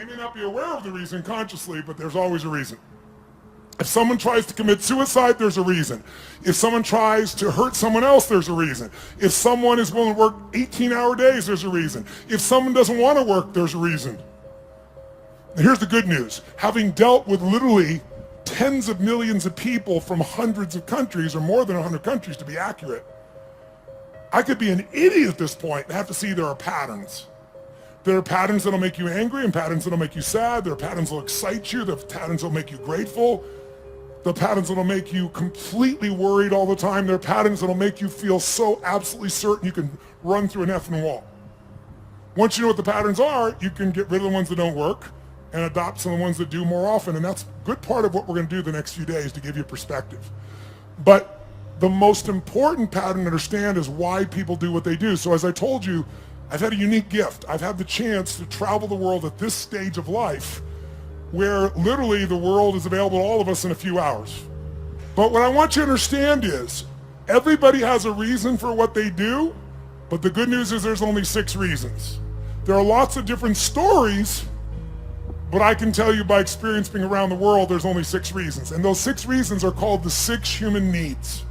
They may not be aware of the reason consciously, but there's always a reason. If someone tries to commit suicide, there's a reason. If someone tries to hurt someone else, there's a reason. If someone is willing to work 18-hour days, there's a reason. If someone doesn't want to work, there's a reason. Now, here's the good news. Having dealt with literally tens of millions of people from hundreds of countries, or more than 100 countries to be accurate, I could be an idiot at this point and have to see there are patterns. There are patterns that'll make you angry and patterns that'll make you sad. There are patterns that'll excite you. There are patterns that'll make you grateful. There are patterns that'll make you completely worried all the time. There are patterns that'll make you feel so absolutely certain you can run through an effing wall. Once you know what the patterns are, you can get rid of the ones that don't work and adopt some of the ones that do more often. And that's a good part of what we're going to do the next few days to give you perspective. But the most important pattern to understand is why people do what they do. So as I told you, I've had a unique gift. I've had the chance to travel the world at this stage of life where literally the world is available to all of us in a few hours. But what I want you to understand is everybody has a reason for what they do, but the good news is there's only 6 reasons. There are lots of different stories, but I can tell you by experience being around the world, there's only 6 reasons. And those 6 reasons are called the 6 human needs.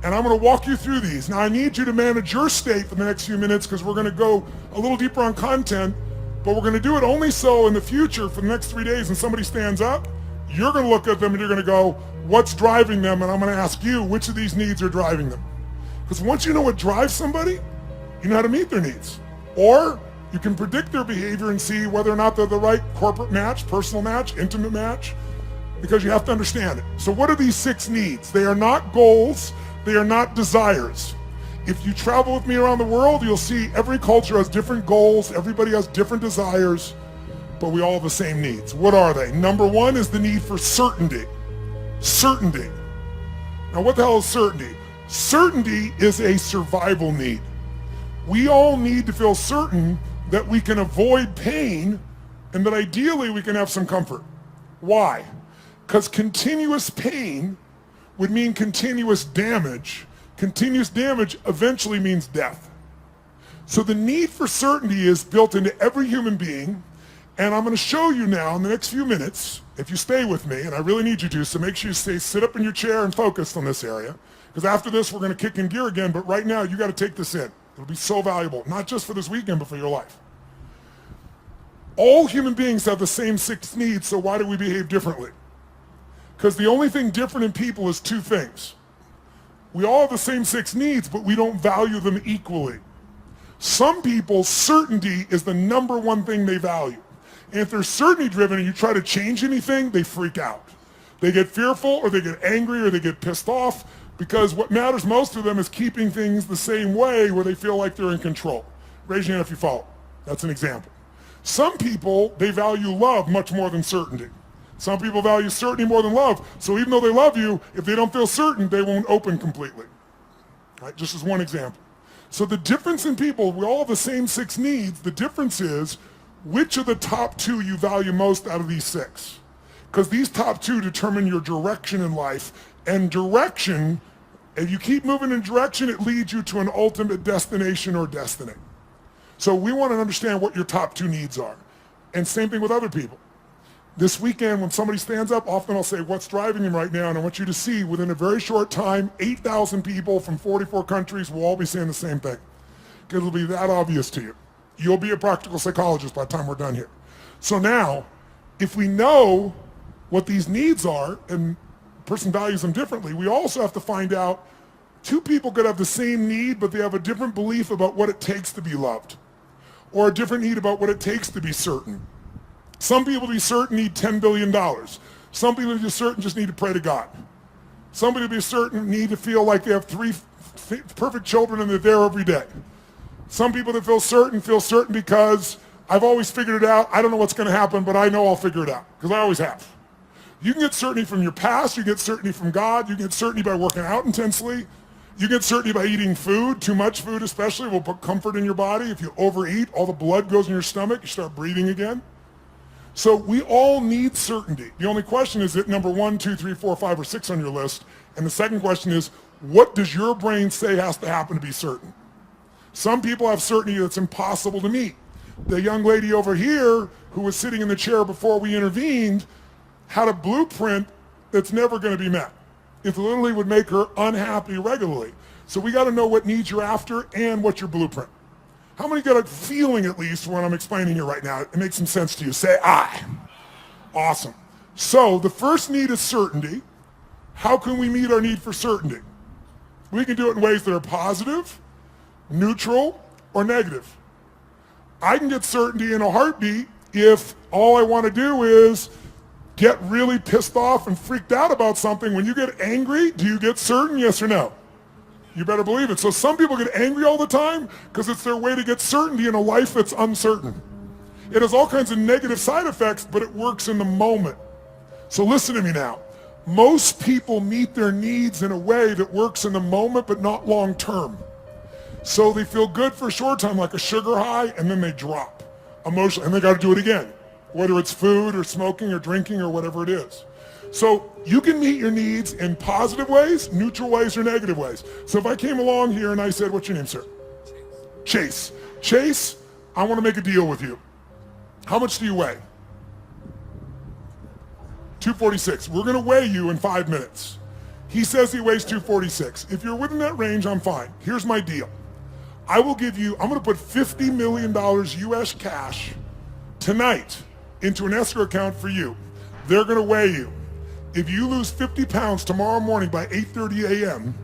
And I'm going to walk you through these. Now I need you to manage your state for the next few minutes because we're going to go a little deeper on content, but we're going to do it only so in the future for the next 3 days when somebody stands up, you're going to look at them and you're going to go, what's driving them? And I'm going to ask you which of these needs are driving them. Because once you know what drives somebody, you know how to meet their needs. Or you can predict their behavior and see whether or not they're the right corporate match, personal match, intimate match, because you have to understand it. So what are these 6 needs? They are not goals. They are not desires. If you travel with me around the world, you'll see every culture has different goals, everybody has different desires, but we all have the same needs. What are they? Number 1 is the need for certainty. Certainty. Now what the hell is certainty? Certainty is a survival need. We all need to feel certain that we can avoid pain and that ideally we can have some comfort. Why? Because continuous pain would mean continuous damage. Continuous damage eventually means death. So the need for certainty is built into every human being, and I'm going to show you now in the next few minutes, if you stay with me, and I really need you to, so make sure you sit up in your chair and focus on this area, because after this we're going to kick in gear again, but right now you got to take this in. It'll be so valuable, not just for this weekend, but for your life. All human beings have the same 6 needs, so why do we behave differently? Because the only thing different in people is 2 things. We all have the same 6 needs, but we don't value them equally. Some people, certainty is the number 1 thing they value. And if they're certainty driven and you try to change anything, they freak out. They get fearful or they get angry or they get pissed off because what matters most to them is keeping things the same way where they feel like they're in control. Raise your hand if you follow. That's an example. Some people, they value love much more than certainty. Some people value certainty more than love. So even though they love you, if they don't feel certain, they won't open completely. Right? Just as one example. So the difference in people, we all have the same 6 needs. The difference is which of the top 2 you value most out of these 6. Because these top 2 determine your direction in life. And direction, if you keep moving in direction, it leads you to an ultimate destination or destiny. So we want to understand what your top 2 needs are. And same thing with other people. This weekend, when somebody stands up, often I'll say, what's driving him right now? And I want you to see, within a very short time, 8,000 people from 44 countries will all be saying the same thing. Because it'll be that obvious to you. You'll be a practical psychologist by the time we're done here. So now, if we know what these needs are, and a person values them differently, we also have to find out 2 people could have the same need, but they have a different belief about what it takes to be loved. Or a different need about what it takes to be certain. Some people to be certain need $10 billion. Some people to be certain just need to pray to God. Some people to be certain need to feel like they have 3 perfect children and they're there every day. Some people that feel certain because I've always figured it out. I don't know what's going to happen, but I know I'll figure it out because I always have. You can get certainty from your past. You get certainty from God. You get certainty by working out intensely. You get certainty by eating food. Too much food especially will put comfort in your body. If you overeat, all the blood goes in your stomach. You start breathing again. So we all need certainty. The only question is it number 1, 2, 3, 4, 5, or 6 on your list? And the second question is, what does your brain say has to happen to be certain? Some people have certainty that's impossible to meet. The young lady over here who was sitting in the chair before we intervened had a blueprint that's never going to be met. It literally would make her unhappy regularly. So we got to know what needs you're after and what's your blueprint. How many got a feeling at least when I'm explaining it right now? It makes some sense to you. Say I. Awesome. So the first need is certainty. How can we meet our need for certainty? We can do it in ways that are positive, neutral, or negative. I can get certainty in a heartbeat if all I want to do is get really pissed off and freaked out about something. When you get angry, do you get certain, yes or no? You better believe it. So some people get angry all the time because it's their way to get certainty in a life that's uncertain. It has all kinds of negative side effects, but it works in the moment. So listen to me now. Most people meet their needs in a way that works in the moment, but not long term. So they feel good for a short time, like a sugar high, and then they drop emotionally, and they got to do it again, whether it's food or smoking or drinking or whatever it is. So you can meet your needs in positive ways, neutral ways, or negative ways. So if I came along here and I said, what's your name, sir? Chase. Chase, I want to make a deal with you. How much do you weigh? 246. We're going to weigh you in 5 minutes. He says he weighs 246. If you're within that range, I'm fine. Here's my deal. I will give you, I'm going to put $50 million US cash tonight into an escrow account for you. They're going to weigh you. If you lose 50 pounds tomorrow morning by 8:30 a.m.,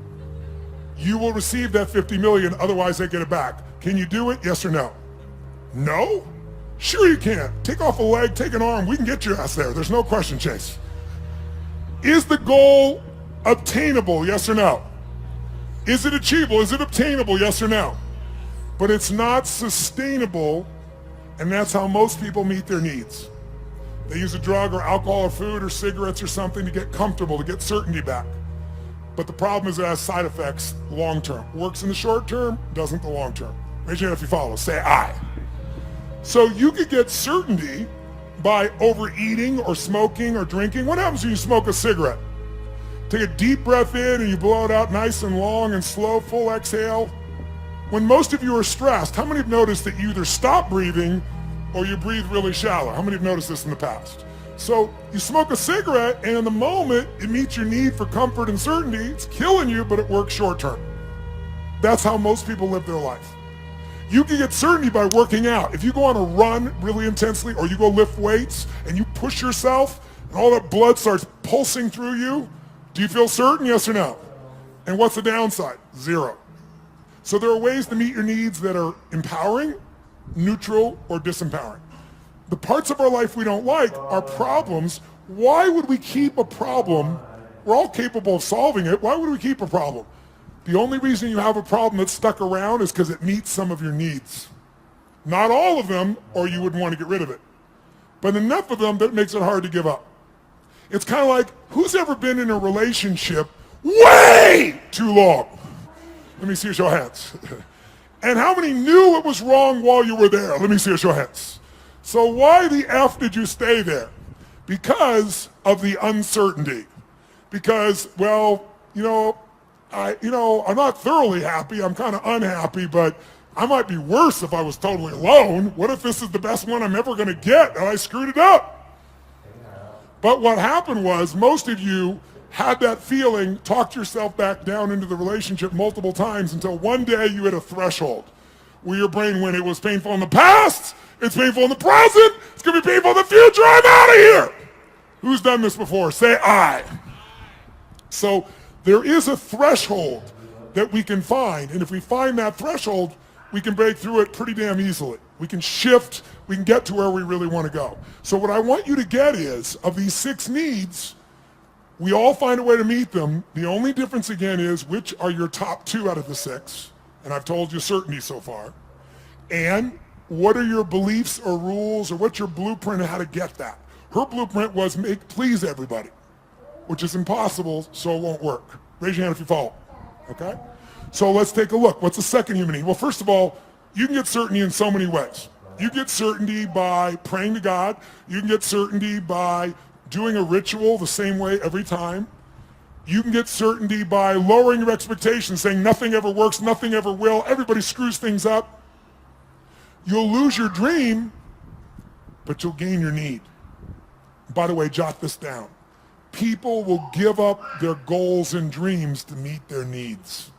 you will receive that 50 million, otherwise they get it back. Can you do it? Yes or no? No? Sure you can. Take off a leg, take an arm, we can get your ass there. There's no question, Chase. Is the goal obtainable? Yes or no? Is it achievable? Is it obtainable? Yes or no? But it's not sustainable, and that's how most people meet their needs. They use a drug or alcohol or food or cigarettes or something to get comfortable, to get certainty back. But the problem is it has side effects long term. Works in the short term, doesn't the long term. Raise your hand if you follow. Say I. So you could get certainty by overeating or smoking or drinking. What happens when you smoke a cigarette? Take a deep breath in and you blow it out nice and long and slow, full exhale. When most of you are stressed, how many have noticed that you either stop breathing or you breathe really shallow? How many have noticed this in the past? So you smoke a cigarette, and in the moment, it meets your need for comfort and certainty. It's killing you, but it works short term. That's how most people live their life. You can get certainty by working out. If you go on a run really intensely, or you go lift weights, and you push yourself, and all that blood starts pulsing through you, do you feel certain, yes or no? And what's the downside? Zero. So there are ways to meet your needs that are empowering, neutral, or disempowering. The parts of our life we don't like are problems. Why would we keep a problem? We're all capable of solving it. Why would we keep a problem? The only reason you have a problem that's stuck around is because it meets some of your needs. Not all of them, or you wouldn't want to get rid of it. But enough of them that it makes it hard to give up. It's kind of like, who's ever been in a relationship way too long? Let me see your show of hands. And how many knew it was wrong while you were there? Let me see your show of hands. So why the F did you stay there? Because of the uncertainty. Because, well, I'm not thoroughly happy. I'm kind of unhappy, but I might be worse if I was totally alone. What if this is the best one I'm ever going to get and I screwed it up? But what happened was most of you had that feeling, talked yourself back down into the relationship multiple times until one day you hit a threshold where your brain went, it was painful in the past, it's painful in the present, it's going to be painful in the future, I'm out of here. Who's done this before? Say I. So there is a threshold that we can find, and if we find that threshold, we can break through it pretty damn easily. We can shift, we can get to where we really want to go. So what I want you to get is, of these 6 needs, we all find a way to meet them. The only difference again is which are your top 2 out of the 6, and I've told you certainty so far, and what are your beliefs or rules or what's your blueprint of how to get that? Her blueprint was please everybody, which is impossible, so it won't work. Raise your hand if you follow, okay? So let's take a look. What's the second human need? Well, first of all, you can get certainty in so many ways. You get certainty by praying to God. You can get certainty by doing a ritual the same way every time. You can get certainty by lowering your expectations, saying nothing ever works, nothing ever will, everybody screws things up. You'll lose your dream, but you'll gain your need. By the way, jot this down. People will give up their goals and dreams to meet their needs.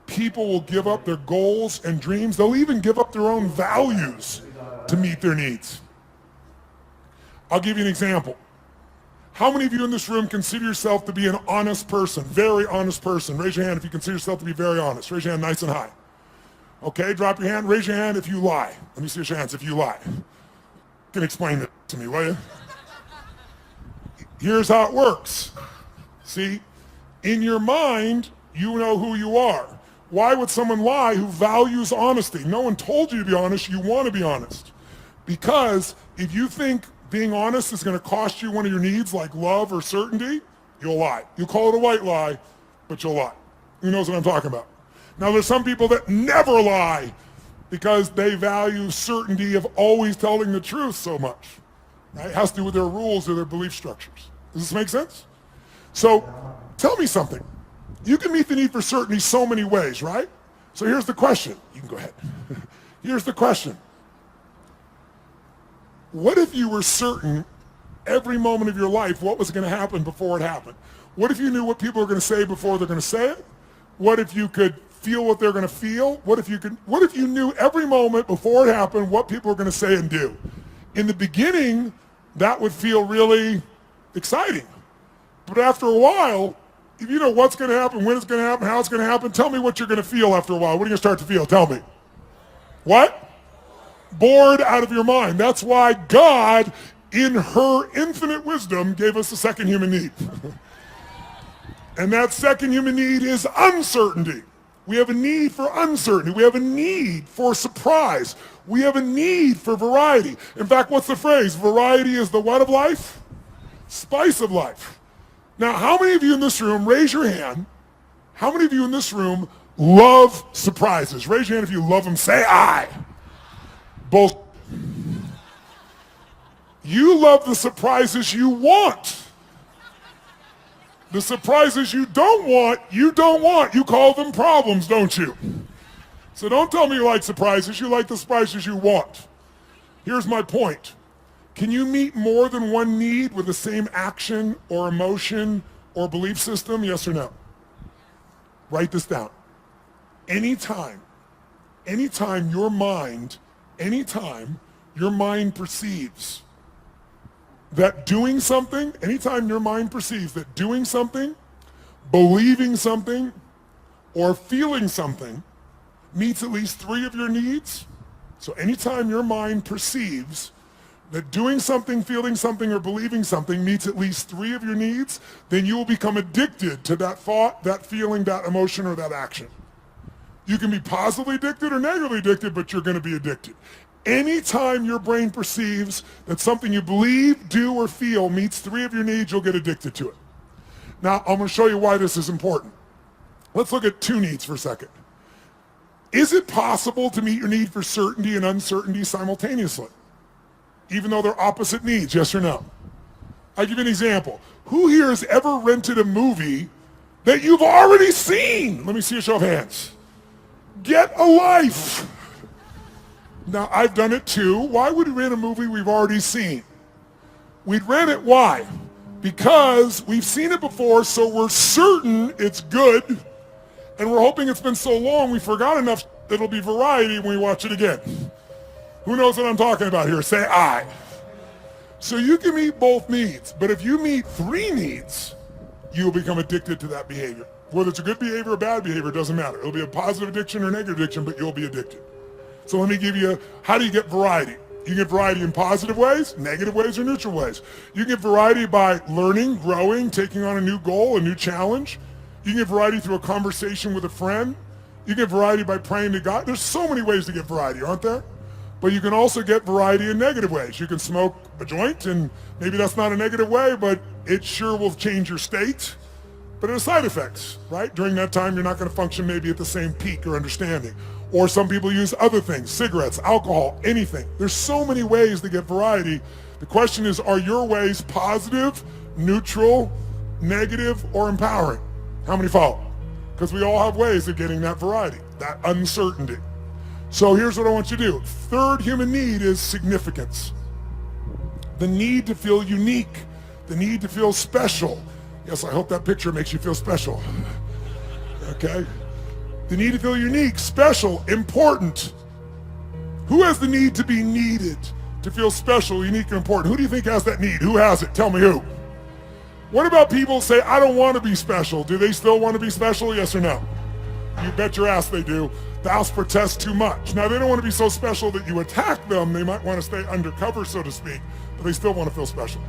People will give up their goals and dreams. They'll even give up their own values to meet their needs. I'll give you an example. How many of you in this room consider yourself to be an honest person, very honest person? Raise your hand if you consider yourself to be very honest. Raise your hand nice and high. Okay, drop your hand. Raise your hand if you lie. Let me see your hands if you lie. You can explain it to me, will you? Here's how it works. See, in your mind, you know who you are. Why would someone lie who values honesty? No one told you to be honest. You want to be honest. Because if you think being honest is going to cost you one of your needs like love or certainty, you'll lie. You call it a white lie, but you'll lie. Who knows what I'm talking about? Now, there's some people that never lie because they value certainty of always telling the truth so much. Right? It has to do with their rules or their belief structures. Does this make sense? So tell me something. You can meet the need for certainty so many ways, right? So here's the question. You can go ahead. Here's the question. What if you were certain every moment of your life what was going to happen before it happened? What if you knew what people are going to say before they're going to say it? What if you could feel what they're going to feel? What if you knew every moment before it happened what people are going to say and do? In the beginning, that would feel really exciting. But after a while, if you know what's going to happen, when it's going to happen, how it's going to happen, tell me what you're going to feel after a while. What are you going to start to feel? Tell me. What? Bored out of your mind. That's why God, in her infinite wisdom, gave us a second human need. And that second human need is uncertainty. We have a need for uncertainty. We have a need for surprise. We have a need for variety. In fact, what's the phrase? Variety is the what of life? Spice of life. Now, how many of you in this room, raise your hand, how many of you in this room love surprises? Raise your hand if you love them. Say I. Both. You love the surprises you want. The surprises you don't want, you don't want. You call them problems, don't you? So don't tell me you like surprises. You like the surprises you want. Here's my point. Can you meet more than one need with the same action or emotion or belief system? Yes or no? Write this down. Anytime your mind perceives that doing something, anytime your mind perceives that doing something, believing something, or feeling something meets at least 3 of your needs, so anytime your mind perceives that doing something, feeling something, or believing something meets at least 3 of your needs, then you will become addicted to that thought, that feeling, that emotion, or that action. You can be positively addicted or negatively addicted, but you're going to be addicted. Anytime your brain perceives that something you believe, do, or feel meets 3 of your needs, you'll get addicted to it. Now, I'm going to show you why this is important. Let's look at 2 needs for a second. Is it possible to meet your need for certainty and uncertainty simultaneously, even though they're opposite needs, yes or no? I'll give you an example. Who here has ever rented a movie that you've already seen? Let me see a show of hands. Get a life. Now, I've done it too. Why would we rent a movie we've already seen? We'd rent it, why? Because we've seen it before, so we're certain it's good, and we're hoping it's been so long we forgot enough that it'll be variety when we watch it again. Who knows what I'm talking about here? Say I. So you can meet both needs, but if you meet 3 needs, you'll become addicted to that behavior. Whether it's a good behavior or bad behavior, doesn't matter. It'll be a positive addiction or negative addiction, but you'll be addicted. So let me give you, how do you get variety? You get variety in positive ways, negative ways, or neutral ways. You get variety by learning, growing, taking on a new goal, a new challenge. You can get variety through a conversation with a friend. You get variety by praying to God. There's so many ways to get variety, aren't there? But you can also get variety in negative ways. You can smoke a joint, and maybe that's not a negative way, but it sure will change your state. But it has side effects, right? During that time, you're not going to function maybe at the same peak or understanding. Or some people use other things, cigarettes, alcohol, anything. There's so many ways to get variety. The question is, are your ways positive, neutral, negative, or empowering? How many follow? Because we all have ways of getting that variety, that uncertainty. So here's what I want you to do. Third human need is significance. The need to feel unique, the need to feel special. Yes, I hope that picture makes you feel special. Okay? The need to feel unique, special, important. Who has the need to be needed, to feel special, unique, and important? Who do you think has that need? Who has it? Tell me who. What about people who say, I don't want to be special? Do they still want to be special, yes or no? You bet your ass they do. Thou protest too much. Now, they don't want to be so special that you attack them. They might want to stay undercover, so to speak, but they still want to feel special.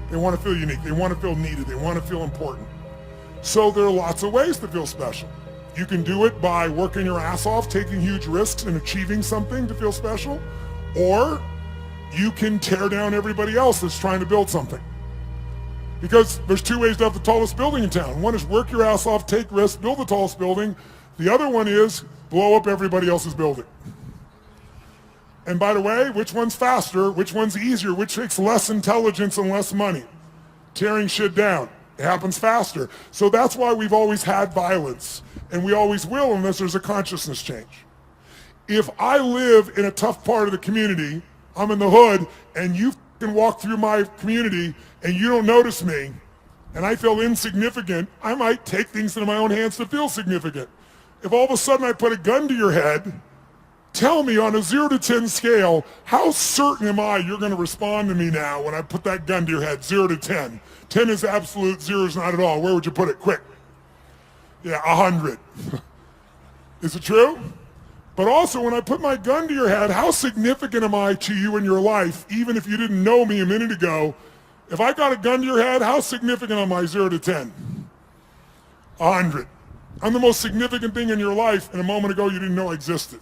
They want to feel unique. They want to feel needed. They want to feel important. So there are lots of ways to feel special. You can do it by working your ass off, taking huge risks and achieving something to feel special, or you can tear down everybody else that's trying to build something. Because there's two ways to have the tallest building in town. One is work your ass off, take risks, build the tallest building. The other one is blow up everybody else's building. And by the way, which one's faster? Which one's easier? Which takes less intelligence and less money? Tearing shit down. It happens faster. So that's why we've always had violence. And we always will unless there's a consciousness change. If I live in a tough part of the community, I'm in the hood, and you can walk through my community and you don't notice me, and I feel insignificant, I might take things into my own hands to feel significant. If all of a sudden I put a gun to your head, tell me on a 0 to 10 scale, how certain am I you're going to respond to me now when I put that gun to your head, 0 to 10? 10 is absolute, 0 is not at all. Where would you put it? Quick. Yeah, 100. Is it true? But also, when I put my gun to your head, how significant am I to you in your life, even if you didn't know me a minute ago? If I got a gun to your head, how significant am I, 0 to 10? 100. I'm the most significant thing in your life, and a moment ago you didn't know I existed.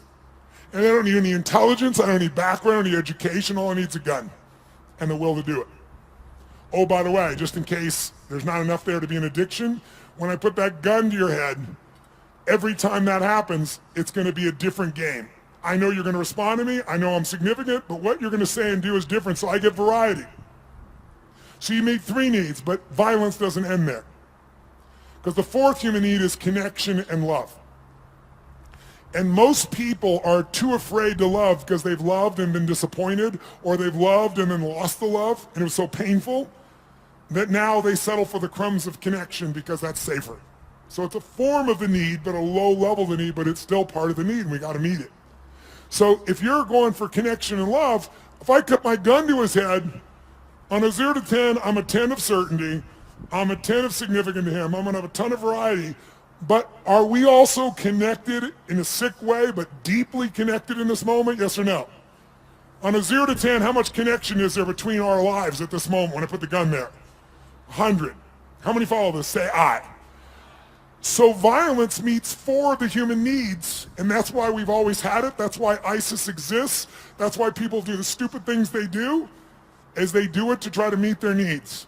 And I don't need any intelligence, I don't need background, I don't need education, all I need is a gun and the will to do it. Oh, by the way, just in case there's not enough there to be an addiction, when I put that gun to your head, every time that happens, it's going to be a different game. I know you're going to respond to me, I know I'm significant, but what you're going to say and do is different, so I get variety. So you meet 3 needs, but violence doesn't end there. Because the 4th human need is connection and love. And most people are too afraid to love because they've loved and been disappointed, or they've loved and then lost the love, and it was so painful that now they settle for the crumbs of connection because that's safer. So it's a form of the need, but a low level of the need, but it's still part of the need, and we got to meet it. So if you're going for connection and love, if I cut my gun to his head, on a 0 to 10, I'm a 10 of certainty, I'm a 10 of significant to him, I'm going to have a ton of variety, but are we also connected in a sick way, but deeply connected in this moment, yes or no? On a 0 to 10, how much connection is there between our lives at this moment when I put the gun there? 100. How many follow this? Say aye. So violence meets 4 of the human needs, and that's why we've always had it. That's why ISIS exists. That's why people do the stupid things they do, is they do it to try to meet their needs.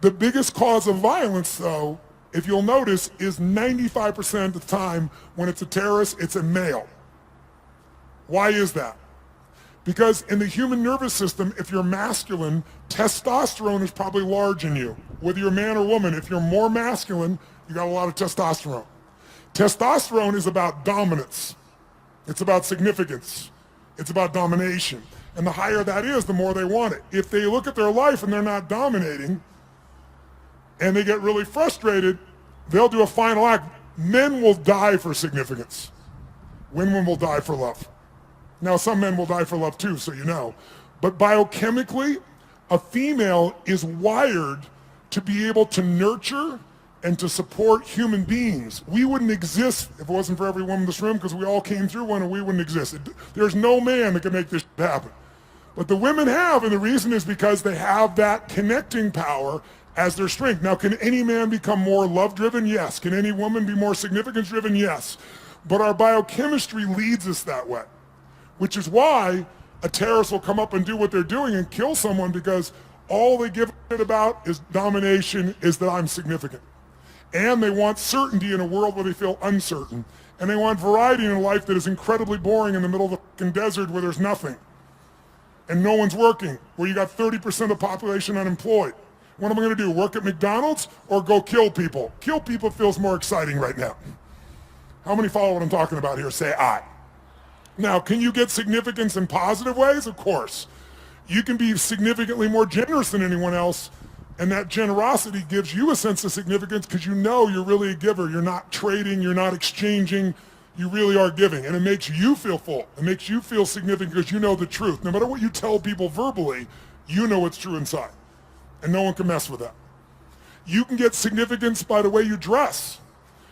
The biggest cause of violence, though, if you'll notice, is 95% of the time when it's a terrorist, it's a male. Why is that? Because in the human nervous system, if you're masculine, testosterone is probably large in you. Whether you're a man or woman, if you're more masculine, you got a lot of testosterone. Testosterone is about dominance. It's about significance. It's about domination. And the higher that is, the more they want it. If they look at their life and they're not dominating, and they get really frustrated, they'll do a final act. Men will die for significance. Women will die for love. Now, some men will die for love too, so you know. But biochemically, a female is wired to be able to nurture and to support human beings. We wouldn't exist if it wasn't for every woman in this room, because we all came through one and we wouldn't exist. There's no man that can make this happen. But the women have, and the reason is because they have that connecting power as their strength. Now, can any man become more love-driven? Yes. Can any woman be more significance-driven? Yes. But our biochemistry leads us that way, which is why a terrorist will come up and do what they're doing and kill someone, because all they give a shit about is domination, is that I'm significant. And they want certainty in a world where they feel uncertain. And they want variety in a life that is incredibly boring in the middle of the fucking desert where there's nothing. And no one's working, where you got 30% of the population unemployed. What am I going to do, work at McDonald's or go kill people? Kill people feels more exciting right now. How many follow what I'm talking about here? Say aye. Now, can you get significance in positive ways? Of course. You can be significantly more generous than anyone else, and that generosity gives you a sense of significance because you know you're really a giver. You're not trading, you're not exchanging, you really are giving. And it makes you feel full. It makes you feel significant because you know the truth. No matter what you tell people verbally, you know it's true inside. And no one can mess with that. You can get significance by the way you dress.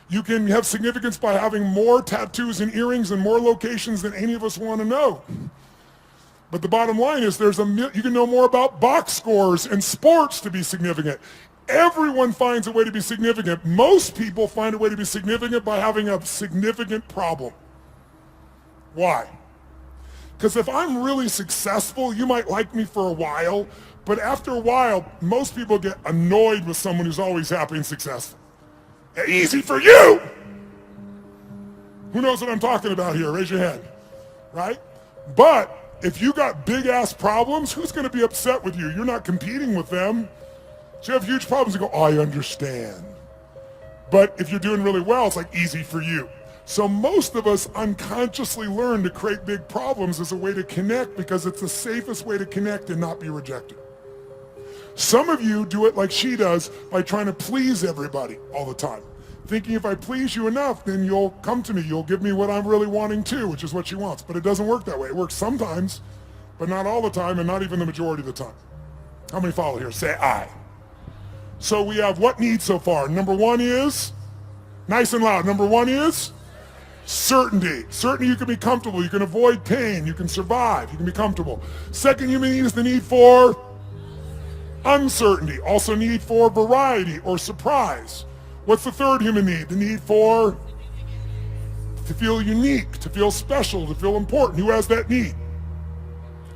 You can have significance by having more tattoos and earrings in more locations than any of us want to know. But the bottom line is you can know more about box scores and sports to be significant. Everyone finds a way to be significant. Most people find a way to be significant by having a significant problem. Why? Because if I'm really successful, you might like me for a while, but after a while, most people get annoyed with someone who's always happy and successful. Easy for you! Who knows what I'm talking about here? Raise your hand, right? But if you got big-ass problems, who's going to be upset with you? You're not competing with them. So you have huge problems, you go, oh, I understand. But if you're doing really well, it's like easy for you. So most of us unconsciously learn to create big problems as a way to connect because it's the safest way to connect and not be rejected. Some of you do it like she does by trying to please everybody all the time. Thinking if I please you enough, then you'll come to me. You'll give me what I'm really wanting too, which is what she wants. But it doesn't work that way. It works sometimes, but not all the time and not even the majority of the time. How many follow here? Say I. So we have what needs so far? Number one is, nice and loud, number one is certainty. Certainty you can be comfortable. You can avoid pain. You can survive. You can be comfortable. Second human need is the need for uncertainty. Also need for variety or surprise. What's the third human need? The need to feel unique, to feel special, to feel important. Who has that need?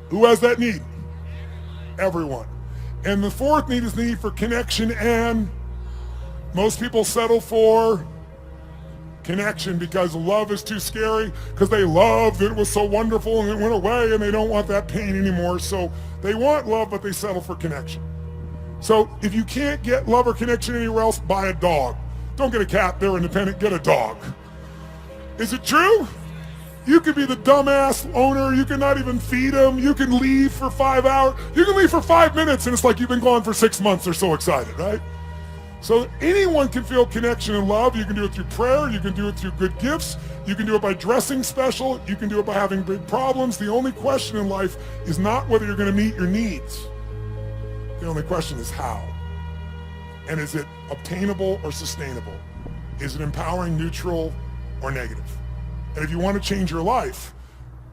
Who has that need? Everyone. And the fourth need is the need for connection, and most people settle for connection because love is too scary, because they loved it was so wonderful and it went away and they don't want that pain anymore. So they want love, but they settle for connection. So if you can't get love or connection anywhere else, buy a dog. Don't get a cat, they're independent, get a dog. Is it true? You could be the dumbass owner, you can not even feed them, you can leave for 5 hours, you can leave for 5 minutes and it's like you've been gone for 6 months, they're so excited, right? So anyone can feel connection and love. You can do it through prayer, you can do it through good gifts, you can do it by dressing special, you can do it by having big problems. The only question in life is not whether you're gonna meet your needs. The only question is how. And is it obtainable or sustainable? Is it empowering, neutral, or negative? And if you want to change your life,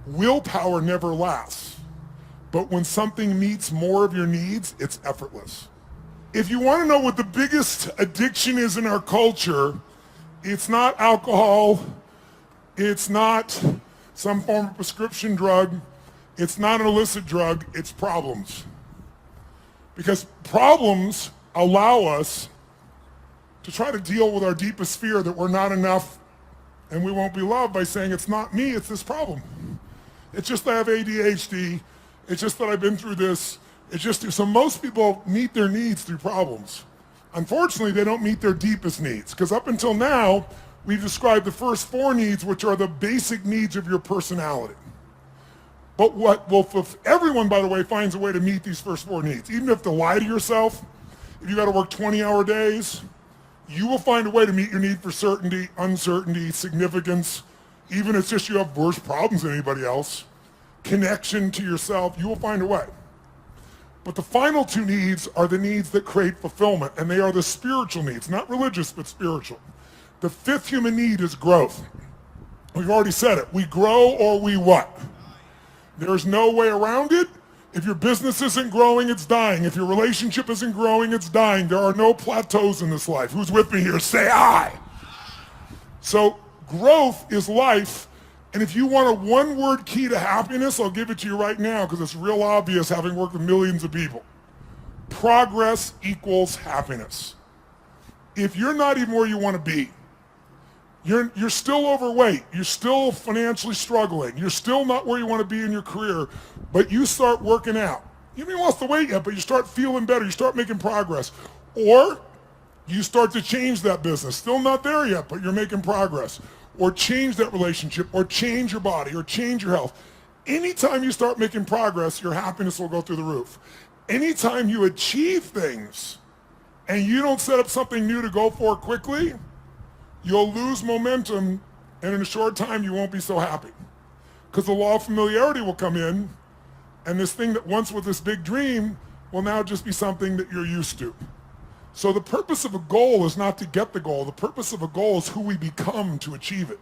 willpower never lasts. But when something meets more of your needs, it's effortless. If you want to know what the biggest addiction is in our culture, it's not alcohol, it's not some form of prescription drug, it's not an illicit drug, it's problems. Because problems allow us to try to deal with our deepest fear that we're not enough and we won't be loved by saying it's not me, it's this problem. It's just that I have ADHD, it's just that I've been through this, it's just, so most people meet their needs through problems. Unfortunately, they don't meet their deepest needs, because up until now, we've described the first 4 needs, which are the basic needs of your personality. But everyone, by the way, finds a way to meet these first 4 needs. Even if you have to lie to yourself, if you got to work 20-hour days, you will find a way to meet your need for certainty, uncertainty, significance, even if it's just you have worse problems than anybody else, connection to yourself, you will find a way. But the final 2 needs are the needs that create fulfillment, and they are the spiritual needs, not religious, but spiritual. The 5th human need is growth. We've already said it. We grow or we what? There's no way around it. If your business isn't growing, it's dying. If your relationship isn't growing, it's dying. There are no plateaus in this life. Who's with me here? Say I. So growth is life. And if you want a one-word key to happiness, I'll give it to you right now because it's real obvious having worked with millions of people. Progress equals happiness. If you're not even where you want to be, you're still overweight, you're still financially struggling, you're still not where you want to be in your career, but you start working out. You haven't lost the weight yet, but you start feeling better, you start making progress. Or you start to change that business. Still not there yet, but you're making progress. or change that relationship or change your body or change your health. Anytime you start making progress, your happiness will go through the roof. Anytime you achieve things and you don't set up something new to go for quickly, you'll lose momentum, and in a short time you won't be so happy. Because the law of familiarity will come in, and this thing that once was this big dream will now just be something that you're used to. So the purpose of a goal is not to get the goal. The purpose of a goal is who we become to achieve it.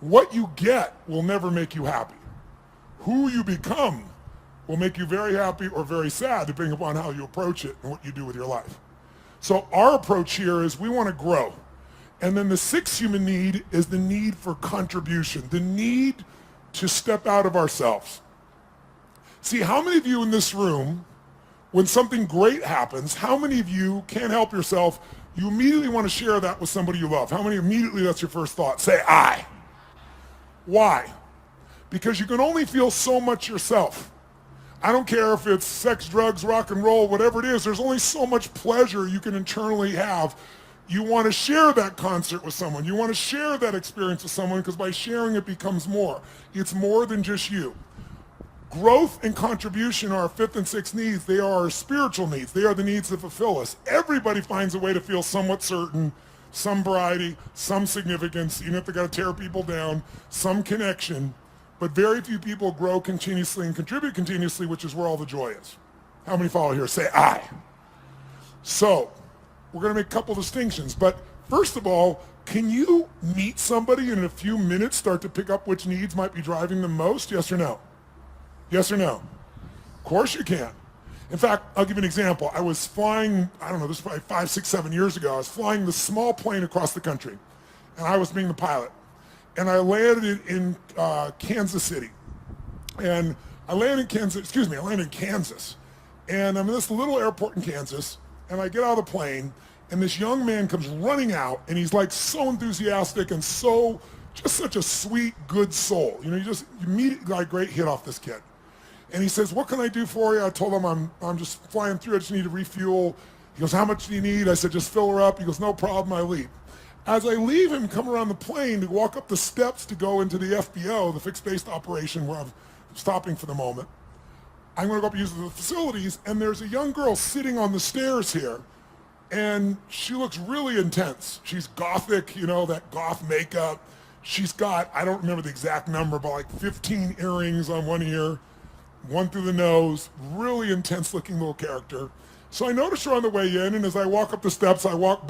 What you get will never make you happy. Who you become will make you very happy or very sad, depending upon how you approach it and what you do with your life. So our approach here is we want to grow. And then the sixth human need is the need for contribution, the need to step out of ourselves. See, how many of you in this room, when something great happens, how many of you can't help yourself, you immediately want to share that with somebody you love? How many immediately that's your first thought? Say, I. Why? Because you can only feel so much yourself. I don't care if it's sex, drugs, rock and roll, whatever it is, there's only so much pleasure you can internally have. You want to share that concert with someone. You want to share that experience with someone, because by sharing it becomes more. It's more than just you. Growth and contribution are our fifth and sixth needs. They are our spiritual needs. They are the needs that fulfill us. Everybody finds a way to feel somewhat certain, some variety, some significance, even if they got to tear people down, some connection. But very few people grow continuously and contribute continuously, which is where all the joy is. How many follow here? Say I. So we're going to make a couple distinctions. But first of all, can you meet somebody and in a few minutes start to pick up which needs might be driving them most? Yes or no? Yes or no? Of course you can. In fact, I'll give you an example. I was flying, I don't know, this was probably 5, 6, 7 years ago. I was flying this small plane across the country, and I was being the pilot. And I landed in Kansas City. And I landed in Kansas. And I'm in this little airport in Kansas, and I get out of the plane, and this young man comes running out, and he's like so enthusiastic and so, just such a sweet, good soul. You know, you immediately got a great hit off this kid. And he says, what can I do for you? I told him I'm just flying through, I just need to refuel. He goes, how much do you need? I said, just fill her up. He goes, no problem, I leave. As I leave him, come around the plane to walk up the steps to go into the FBO, the fixed-based operation where I'm stopping for the moment, I'm going to go up and use the facilities, and there's a young girl sitting on the stairs here, and she looks really intense. She's gothic, you know, that goth makeup. She's got, I don't remember the exact number, but like 15 earrings on one ear, one through the nose, really intense-looking little character. So I noticed her on the way in, and as I walk up the steps, I walk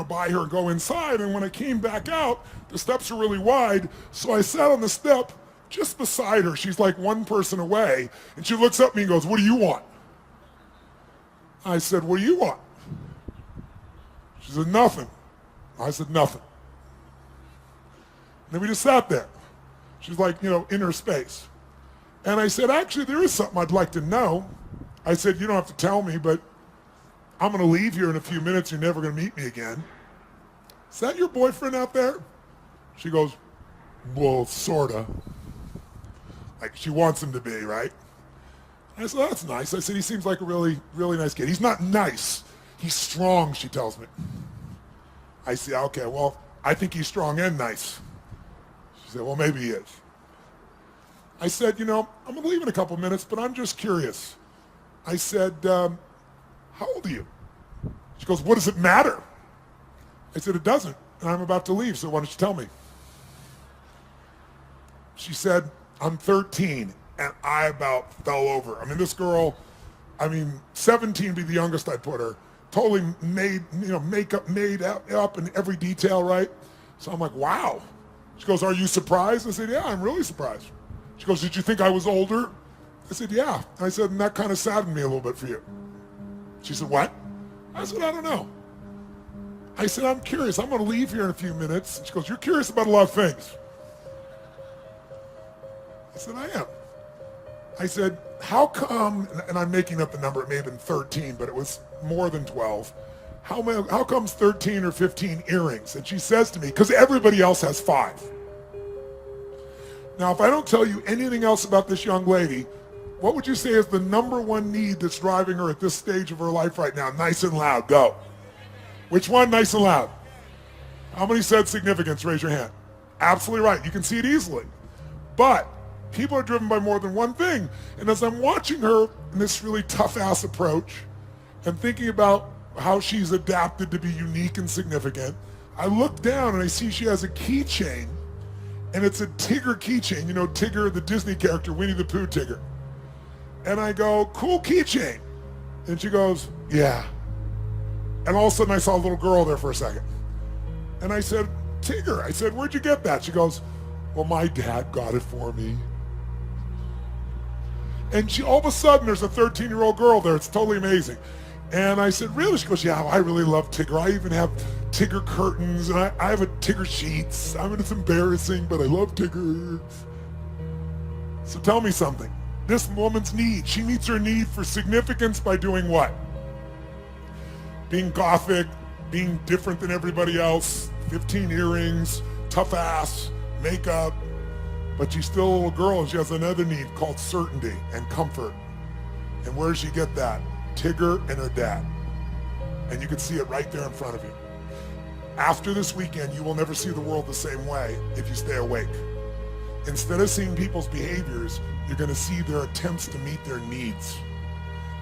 by her and go inside, and when I came back out, the steps are really wide, so I sat on the step just beside her. She's like one person away, and she looks up at me and goes, what do you want? I said, what do you want? She said, nothing. I said, nothing. And then we just sat there. She's like, in her space. And I said, actually, there is something I'd like to know. I said, you don't have to tell me, but I'm going to leave here in a few minutes. You're never going to meet me again. Is that your boyfriend out there? She goes, well, sort of. Like she wants him to be, right? I said, that's nice. I said, he seems like a really, really nice kid. He's not nice. He's strong, she tells me. I say, okay, well, I think he's strong and nice. She said, well, maybe he is. I said, I'm going to leave in a couple minutes, but I'm just curious. I said, how old are you? She goes, what does it matter? I said, it doesn't, and I'm about to leave, so why don't you tell me? She said, I'm 13, and I about fell over. I mean, this girl, 17 would be the youngest I'd put her, totally made, makeup made up in every detail, right? So I'm like, wow. She goes, are you surprised? I said, yeah, I'm really surprised. She goes, did you think I was older? I said, yeah. I said, and that kind of saddened me a little bit for you. She said, what? I said, I don't know. I said, I'm curious. I'm going to leave here in a few minutes. She goes, you're curious about a lot of things. I said, I am. I said, how come, and I'm making up the number, it may have been 13, but it was more than 12. How come's 13 or 15 earrings? And she says to me, because everybody else has 5. Now, if I don't tell you anything else about this young lady, what would you say is the number one need that's driving her at this stage of her life right now? Nice and loud, go. Which one, nice and loud? How many said significance? Raise your hand. Absolutely right. You can see it easily. But people are driven by more than one thing. And as I'm watching her in this really tough-ass approach and thinking about how she's adapted to be unique and significant, I look down and I see she has a keychain, and it's a Tigger keychain. You know Tigger, the Disney character, Winnie the Pooh Tigger. And I go, cool keychain. And she goes, yeah. And all of a sudden I saw a little girl there for a second. And I said, Tigger, I said, where'd you get that? She goes, well, my dad got it for me. And she, all of a sudden, there's a 13-year-old girl there. It's totally amazing. And I said, really? She goes, yeah, I really love Tigger. I even have Tigger curtains, and I have a Tigger sheets. I mean, it's embarrassing, but I love Tigger. So tell me something. This woman's need, she meets her need for significance by doing what? Being gothic, being different than everybody else, 15 earrings, tough ass, makeup, but she's still a little girl and she has another need called certainty and comfort. And where does she get that? Tigger and her dad. And you can see it right there in front of you. After this weekend, you will never see the world the same way if you stay awake. Instead of seeing people's behaviors, you're going to see their attempts to meet their needs.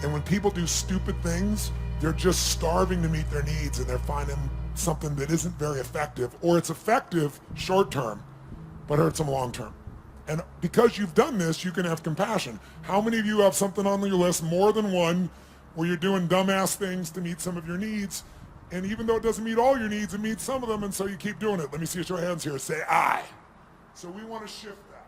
And when people do stupid things, they're just starving to meet their needs, and they're finding something that isn't very effective, or it's effective short term, but hurts them long term. And because you've done this, you can have compassion. How many of you have something on your list, more than one, where you're doing dumbass things to meet some of your needs, and even though it doesn't meet all your needs, it meets some of them, and so you keep doing it? Let me see your hands here. Say, I. So we want to shift